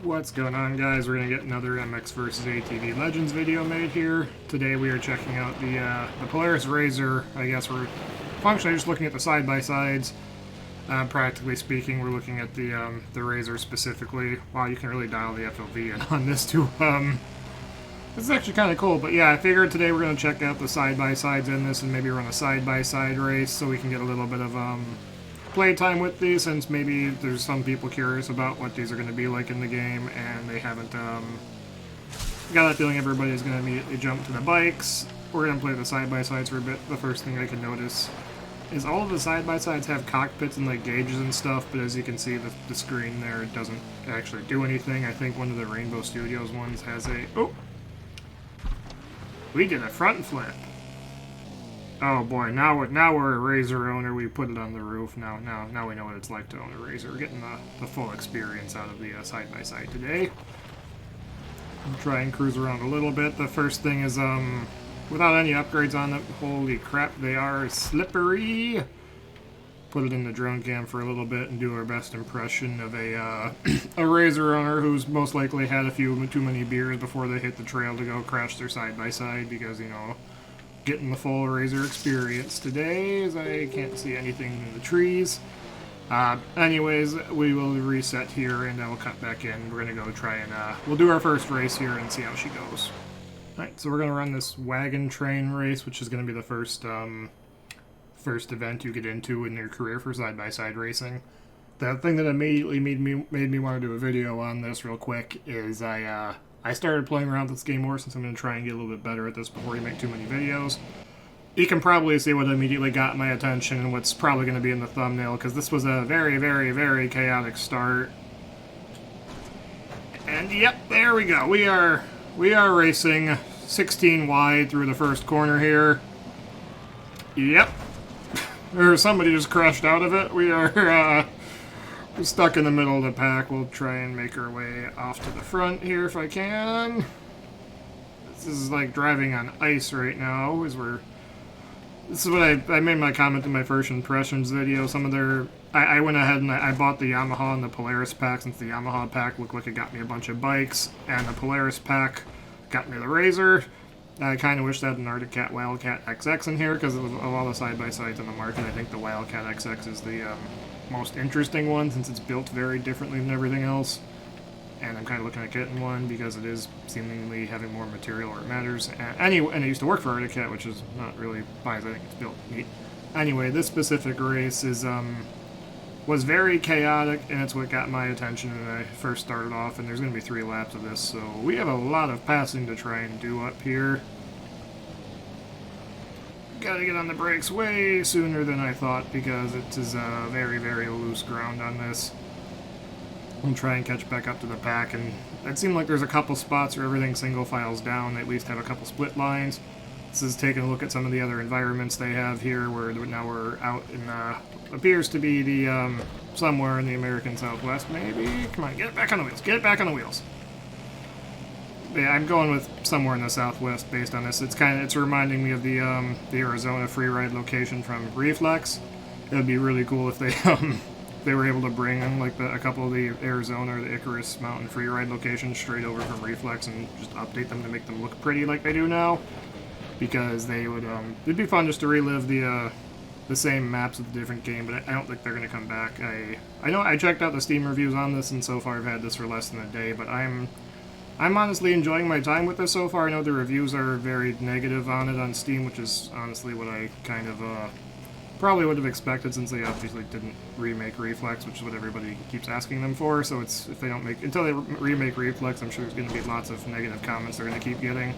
What's going on, guys? We're going to get another MX versus ATV Legends video made here. Today we are checking out the Polaris RZR. I guess we're functionally just looking at the side-by-sides. Practically speaking, we're looking at the RZR specifically. Wow, you can really dial the FOV in on this too. This is actually kind of cool, but yeah, I figured today we're going to check out the side-by-sides in this and maybe run a side-by-side race so we can get a little bit of playtime with these, since maybe there's some people curious about what these are going to be like in the game, and they haven't got that feeling everybody's going to immediately jump to the bikes. We're going to play the side-by-sides for a bit. The first thing I can notice is all of the side-by-sides have cockpits and like gauges and stuff, but as you can see, the screen there doesn't actually do anything. I think one of the Rainbow Studios ones has a... Oh! We did a front flip! Oh boy, now we're a RZR owner. We put it on the roof. Now we know what it's like to own a RZR. We're getting the full experience out of the side-by-side today. I'll try and cruise around a little bit. The first thing is, without any upgrades on it, holy crap, they are slippery! Put it in the drone cam for a little bit and do our best impression of a RZR owner who's most likely had a few too many beers before they hit the trail to go crash their side-by-side, because, you know, getting the full RZR experience today, as I can't see anything in the trees. Anyways, we will reset here and I will cut back in. We're going to go try and, we'll do our first race here and see how she goes. Alright, so we're going to run this Wagon train race, which is going to be the first event you get into in your career for side-by-side racing. The thing that immediately made me want to do a video on this real quick is I started playing around with this game more, since I'm going to try and get a little bit better at this before you make too many videos. You can probably see what immediately got my attention and what's probably going to be in the thumbnail, because this was a very, very, very chaotic start. And yep, there we go. We are racing 16 wide through the first corner here. Yep. Or somebody just crashed out of it. We are stuck in the middle of the pack. We'll try and make our way off to the front here if I can. This is like driving on ice right now. This is what I made my comment in my first impressions video. Some of their... I went ahead and I bought the Yamaha and the Polaris pack, since the Yamaha pack looked like it got me a bunch of bikes, and the Polaris pack got me the RZR. I kind of wish they had the Nordic Wildcat XX in here, because of all the side-by-sides on the market. I think the Wildcat XX is the most interesting one, since it's built very differently than everything else. And I'm kind of looking at getting one because it is seemingly having more material where it matters. And I used to work for Arctic Cat, which is not really biased. I think it's built neat. Anyway, this specific race was very chaotic, and it's what got my attention when I first started off. And there's going to be 3 laps of this, so we have a lot of passing to try and do up here. Gotta get on the brakes way sooner than I thought, because it is very, very loose ground on this. I'll try and catch back up to the pack, and it seemed like there's a couple spots where everything single files down. They at least have a couple split lines. This is taking a look at some of the other environments they have here, where now we're out in appears to be the somewhere in the American Southwest, maybe. Come on, get it back on the wheels. Get it back on the wheels. Yeah, I'm going with somewhere in the Southwest based on this. It's reminding me of the Arizona freeride location from Reflex. It would be really cool if they were able to bring in like a couple of the Arizona or the Icarus Mountain freeride locations straight over from Reflex and just update them to make them look pretty like they do now. Because they would it'd be fun just to relive the same maps of the different game, but I don't think they're going to come back. I know I checked out the Steam reviews on this, and so far I've had this for less than a day, but I'm honestly enjoying my time with this so far. I know the reviews are very negative on it on Steam, which is honestly what I kind of probably would have expected, since they obviously didn't remake Reflex, which is what everybody keeps asking them for. So if they don't until they remake Reflex, I'm sure there's going to be lots of negative comments they're going to keep getting.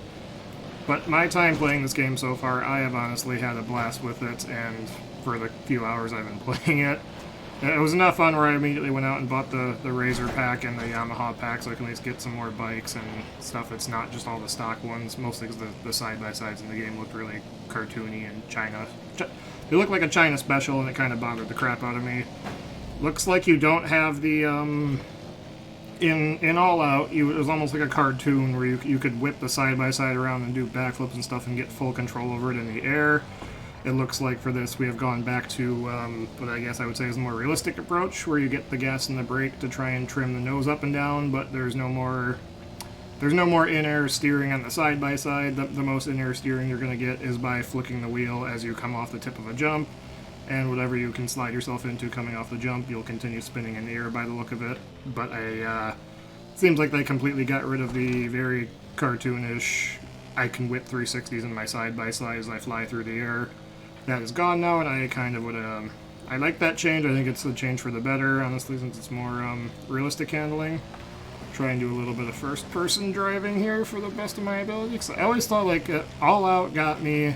But my time playing this game so far, I have honestly had a blast with it, and for the few hours I've been playing it, it was enough fun where I immediately went out and bought the RZR pack and the Yamaha pack, so I can at least get some more bikes and stuff that's not just all the stock ones, mostly because the side-by-sides in the game looked really cartoony and China. They look like a China special, and it kind of bothered the crap out of me. Looks like you don't have the, in All Out, it was almost like a cartoon where you could whip the side-by-side around and do backflips and stuff and get full control over it in the air. it looks like for this we have gone back to what I guess I would say is a more realistic approach, where you get the gas and the brake to try and trim the nose up and down, but there's no more in-air steering on the side-by-side. The most in-air steering you're going to get is by flicking the wheel as you come off the tip of a jump, and whatever you can slide yourself into coming off the jump, you'll continue spinning in the air by the look of it. But seems like they completely got rid of the very cartoonish, I can whip 360s in my side-by-side as I fly through the air. That is gone now, and I kind of would I like that change. I think it's a change for the better, honestly, since it's more realistic handling. Try and do a little bit of first-person driving here for the best of my ability, because I always thought, like, All Out got me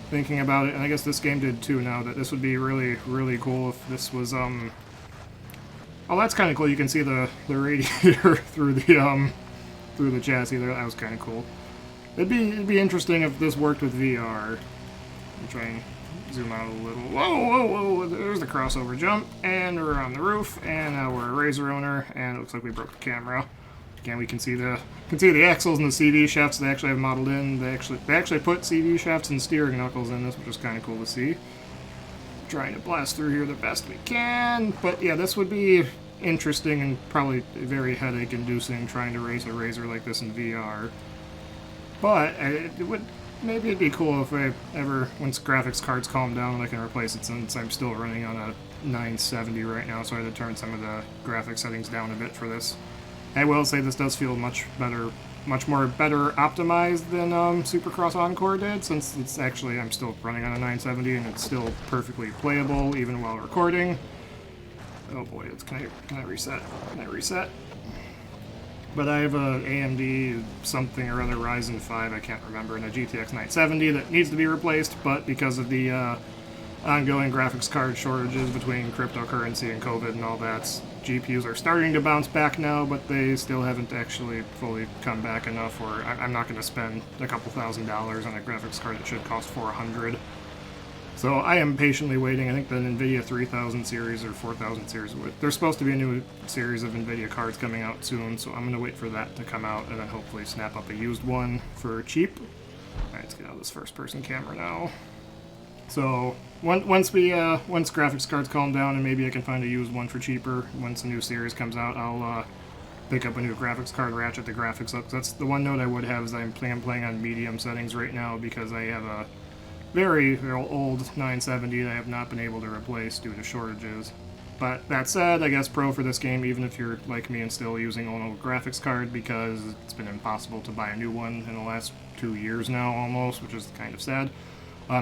thinking about it, and I guess this game did too now, that this would be really, really cool if this was, oh, that's kind of cool. You can see the radiator through the chassis there. That was kind of cool. It'd be interesting if this worked with VR. I'm trying to zoom out a little. Whoa, whoa, whoa! There's the crossover jump, and we're on the roof, and now we're a RZR owner, and it looks like we broke the camera. Again, we can see the axles and the CV shafts they actually have modeled in. They actually put CV shafts and steering knuckles in this, which is kind of cool to see. Trying to blast through here the best we can, but yeah, this would be interesting and probably very headache-inducing trying to race a RZR like this in VR. But maybe it'd be cool if I ever, once graphics cards calm down, I can replace it, since I'm still running on a 970 right now, so I had to turn some of the graphics settings down a bit for this. I will say this does feel much more better optimized than Supercross Encore did, since it's actually, I'm still running on a 970 and it's still perfectly playable even while recording. Oh boy, can I reset? Can I reset? But I have a AMD something or other Ryzen 5, I can't remember, and a GTX 970 that needs to be replaced, but because of the ongoing graphics card shortages between cryptocurrency and COVID and all that, GPUs are starting to bounce back now, but they still haven't actually fully come back enough, or I'm not going to spend a couple $1,000s on a graphics card that should cost $400. So I am patiently waiting. I think the NVIDIA 3000 series or 4000 series, there's supposed to be a new series of NVIDIA cards coming out soon, so I'm going to wait for that to come out and then hopefully snap up a used one for cheap. Alright, let's get out of this first-person camera now. So once graphics cards calm down and maybe I can find a used one for cheaper, once a new series comes out, I'll pick up a new graphics card, ratchet the graphics up. That's the one note I would have, is I'm playing on medium settings right now because I have a very old 970 that I have not been able to replace due to shortages. But that said, I guess pro for this game, even if you're like me and still using an old graphics card, because it's been impossible to buy a new one in the last 2 years now almost, which is kind of sad.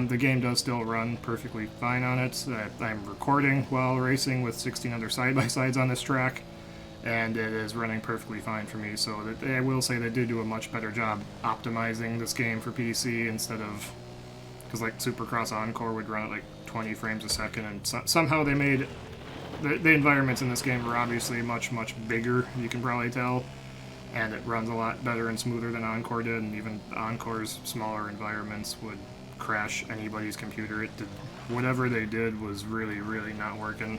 The game does still run perfectly fine on it. I'm recording while racing with 16 other side-by-sides on this track, and it is running perfectly fine for me. So I will say they did do a much better job optimizing this game for PC instead of, because like Supercross Encore would run at like 20 frames a second, and somehow they made the environments in this game are obviously much bigger, you can probably tell, and it runs a lot better and smoother than Encore did, and even Encore's smaller environments would crash anybody's computer. It did, whatever they did was really not working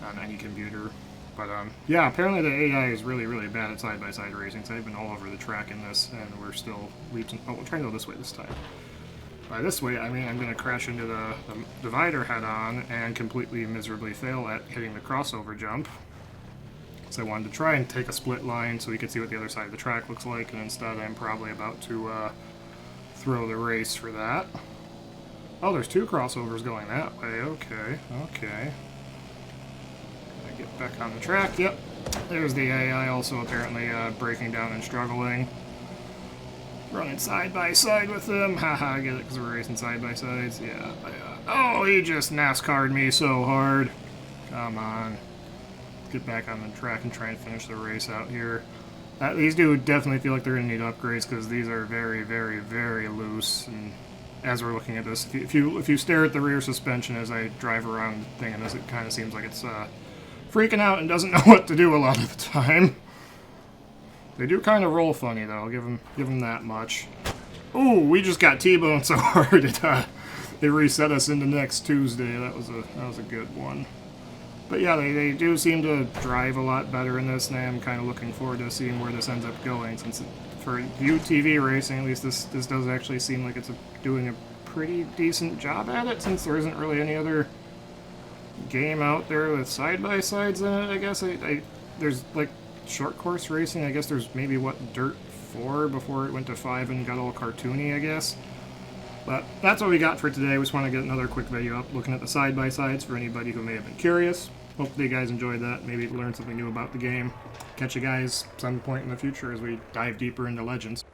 on any computer. But yeah, apparently the AI is really bad at side-by-side racing, so I've been all over the track in this, and we're still leaps and... Oh, we'll try to go this way this time. By this way, I mean I'm going to crash into the divider head-on and completely miserably fail at hitting the crossover jump. So I wanted to try and take a split line so we could see what the other side of the track looks like, and instead I'm probably about to throw the race for that. Oh, there's two crossovers going that way. Okay. Can I get back on the track? Yep. There's the AI also apparently breaking down and struggling. Running side by side with them. Haha, I get it because we're racing side by sides. Yeah. Oh, he just NASCAR'd me so hard. Come on. Let's get back on the track and try and finish the race out here. These do definitely feel like they're going to need upgrades because these are very loose. And as we're looking at this, if you stare at the rear suspension as I drive around the thing, and this, it kind of seems like it's freaking out and doesn't know what to do a lot of the time. They do kind of roll funny though. I'll give them that much. Ooh, we just got T-boned so hard it reset us into next Tuesday. That was a good one. But yeah, they do seem to drive a lot better in this, and I am kind of looking forward to seeing where this ends up going, since for UTV racing, at least this does actually seem like it's doing a pretty decent job at it, since there isn't really any other game out there with side-by-sides in it, I guess. There's, like, short course racing. I guess there's maybe, what, Dirt 4 before it went to 5 and got all cartoony, I guess. But that's what we got for today. We just want to get another quick video up looking at the side-by-sides for anybody who may have been curious. Hopefully you guys enjoyed that. Maybe learned something new about the game. Catch you guys some point in the future as we dive deeper into Legends.